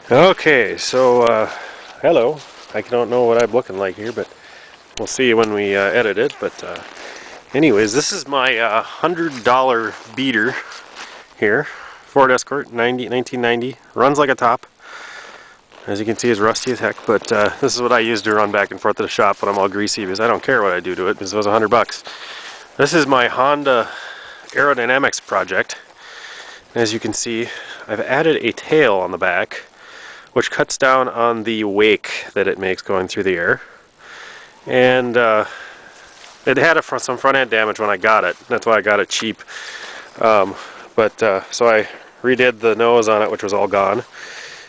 Okay, so hello. I don't know what I'm looking like here, but we'll see when we edit it. But anyways, this is my $100 beater here. Ford Escort 1990. Runs like a top. As you can see, it's rusty as heck, but this is what I use to run back and forth to the shop when I'm all greasy, because I don't care what I do to it, because it was $100. This is my Honda aerodynamics project. As you can see, I've added a tail on the back, which cuts down on the wake that it makes going through the air. And it had some front end damage when I got it. That's why I got it cheap. So I redid the nose on it, which was all gone.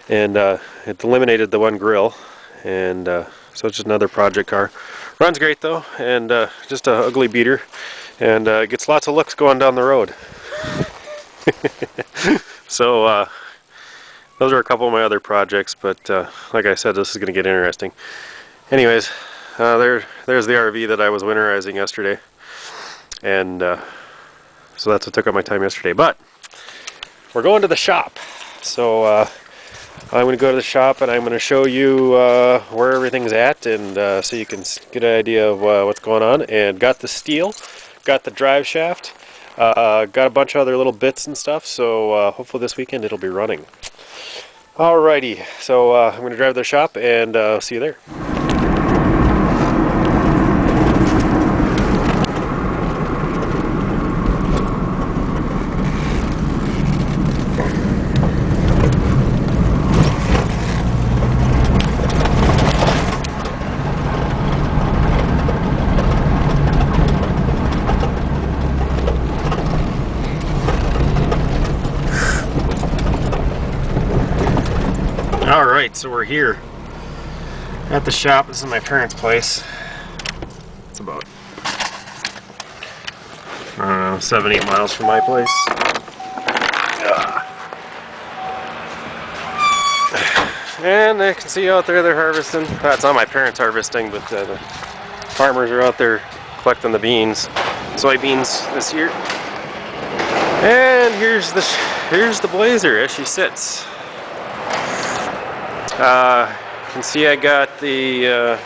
And it eliminated the one grill. And so it's just another project car. Runs great though, and just an ugly beater. And gets lots of looks going down the road. So those are a couple of my other projects, but like I said, this is going to get interesting. Anyways, there's the RV that I was winterizing yesterday, and so that's what took up my time yesterday. But we're going to the shop, so I'm going to go to the shop and I'm going to show you where everything's at, and so you can get an idea of what's going on. And got the steel, got the drive shaft, got a bunch of other little bits and stuff, so hopefully this weekend it'll be running. Alrighty, so I'm going to drive to the shop and see you there. Alright, so we're here at the shop. This is my parents' place. It's about, I don't know, 7-8 miles from my place. And I can see out there they're harvesting. It's not my parents harvesting, but the farmers are out there collecting the beans, soybeans this year. And here's the Blazer as she sits. You can see I got the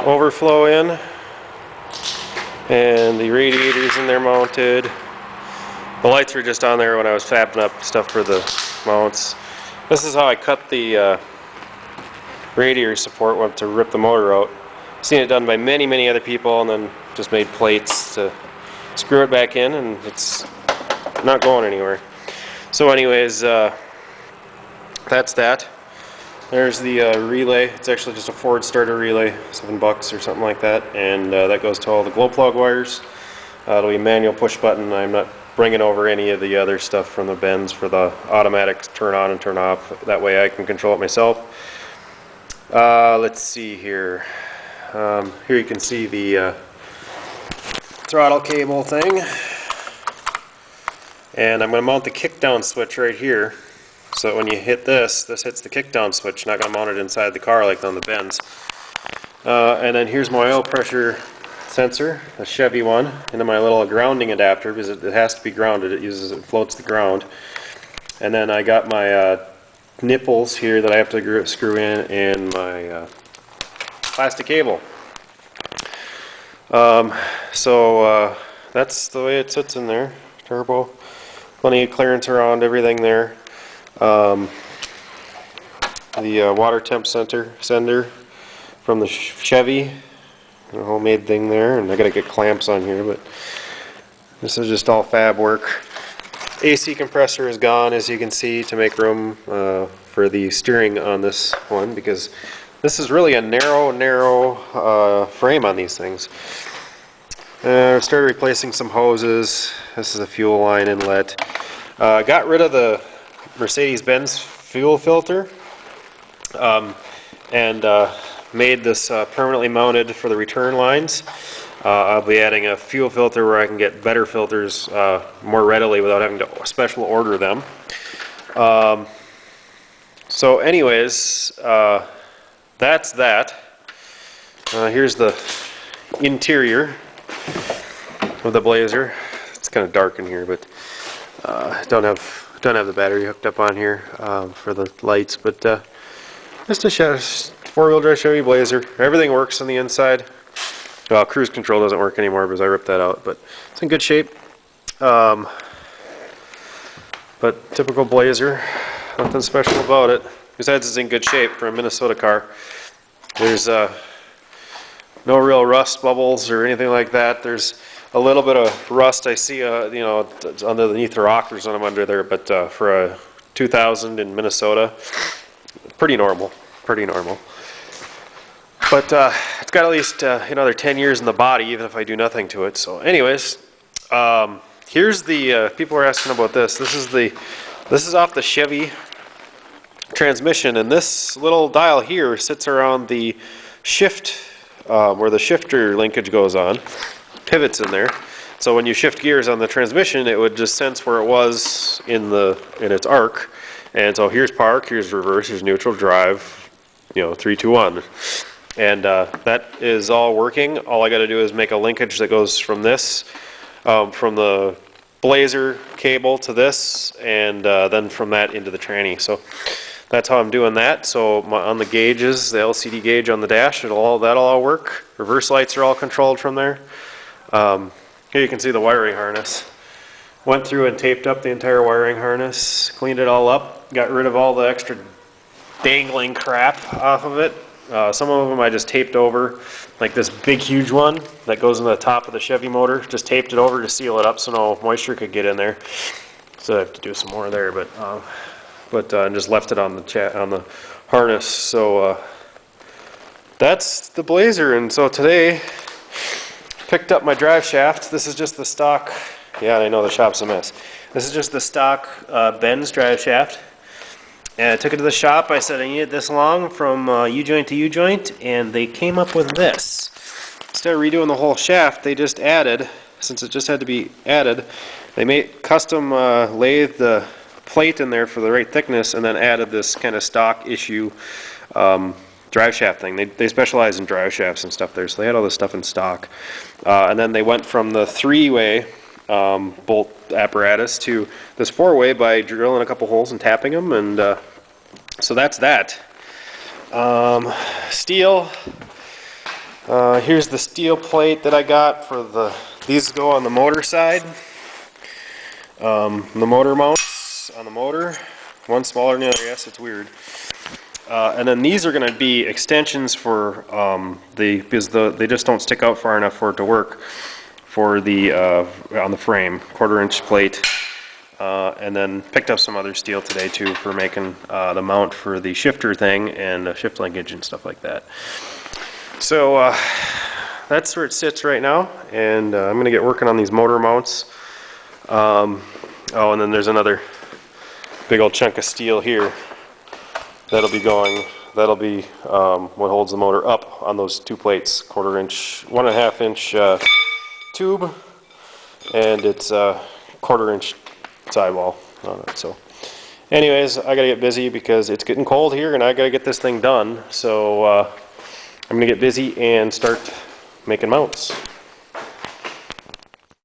overflow in, and the radiators in there mounted. The lights were just on there when I was fabbing up stuff for the mounts. This is how I cut the radiator support to rip the motor out. Seen it done by many other people, and then just made plates to screw it back in, and it's not going anywhere. So anyways, that's that. There's the relay. It's actually just a Ford starter relay, $7 or something like that, and that goes to all the glow plug wires. It'll be manual push button. I'm not bringing over any of the other stuff from the Benz for the automatic turn on and turn off. That way I can control it myself. Let's see here. Here you can see the throttle cable thing, and I'm going to mount the kickdown switch right here. So when you hit this hits the kickdown switch. Not going to mount it inside the car like on the Benz. And then here's my oil pressure sensor, a Chevy one, into my little grounding adapter, because it has to be grounded. It floats the ground. And then I got my nipples here that I have to screw in, and my plastic cable. So that's the way it sits in there. Turbo, plenty of clearance around everything there. The water temp sender from the Chevy, a homemade thing there, and I gotta get clamps on here, but this is just all fab work. AC compressor is gone, as you can see, to make room for the steering on this one, because this is really a narrow frame on these things. I started replacing some hoses. This is a fuel line inlet. Got rid of the Mercedes-Benz fuel filter, and made this permanently mounted for the return lines. I'll be adding a fuel filter where I can get better filters more readily without having to special order them. So anyways, that's that. Here's the interior of the Blazer. It's kind of dark in here, but I don't have don't have the battery hooked up on here for the lights, but just a four-wheel drive Chevy Blazer. Everything works on the inside. Well, cruise control doesn't work anymore because I ripped that out, but it's in good shape. But typical Blazer, nothing special about it. Besides, it's in good shape for a Minnesota car. There's no real rust bubbles or anything like that. There's a little bit of rust I see, you know, underneath the rockers when I'm under there, but for a 2000 in Minnesota, pretty normal, pretty normal. But it's got at least another 10 years in the body, even if I do nothing to it. So, anyways, here's the people are asking about this. This is off the Chevy transmission, and this little dial here sits around the shift where the shifter linkage goes on. Pivots in there, so when you shift gears on the transmission, it would just sense where it was in its arc. And so here's park, here's reverse, here's neutral, drive, you know, 3, 2, 1, and that is all working. All I got to do is make a linkage that goes from this, from the Blazer cable to this, and then from that into the tranny. So that's how I'm doing that. So on the gauges, the LCD gauge on the dash, that'll all work. Reverse lights are all controlled from there. Here you can see the wiring harness. Went through and taped up the entire wiring harness, cleaned it all up, got rid of all the extra dangling crap off of it. Some of them I just taped over, like this big huge one that goes in the top of the Chevy motor. Just taped it over to seal it up so no moisture could get in there. So I have to do some more there, but just left it on the harness. So that's the Blazer. And so today, picked up my drive shaft. This is just the stock. Yeah, I know the shop's a mess. This is just the stock Benz drive shaft. And I took it to the shop. I said I need it this long from U-joint to U-joint, and they came up with this. Instead of redoing the whole shaft, they just added, since it just had to be added, they made custom lathe the plate in there for the right thickness, and then added this kind of stock issue drive shaft thing. They specialize in drive shafts and stuff there, so they had all this stuff in stock. And then they went from the 3-way bolt apparatus to this 4-way by drilling a couple holes and tapping them, and so that's that. Steel. Here's the steel plate that I got for these go on the motor side. The motor mounts on the motor. One smaller than the other, yes, it's weird. And then these are going to be extensions for because they just don't stick out far enough for it to work for the on the frame, 1/4-inch plate. And then picked up some other steel today too for making the mount for the shifter thing and the shift linkage and stuff like that. So that's where it sits right now, and I'm going to get working on these motor mounts. Oh, and then there's another big old chunk of steel here. That'll be going, that'll be what holds the motor up on those two plates, 1/4-inch, 1.5-inch tube, and it's a 1/4-inch sidewall on it. So anyways, I gotta get busy because it's getting cold here and I gotta get this thing done. So I'm gonna get busy and start making mounts.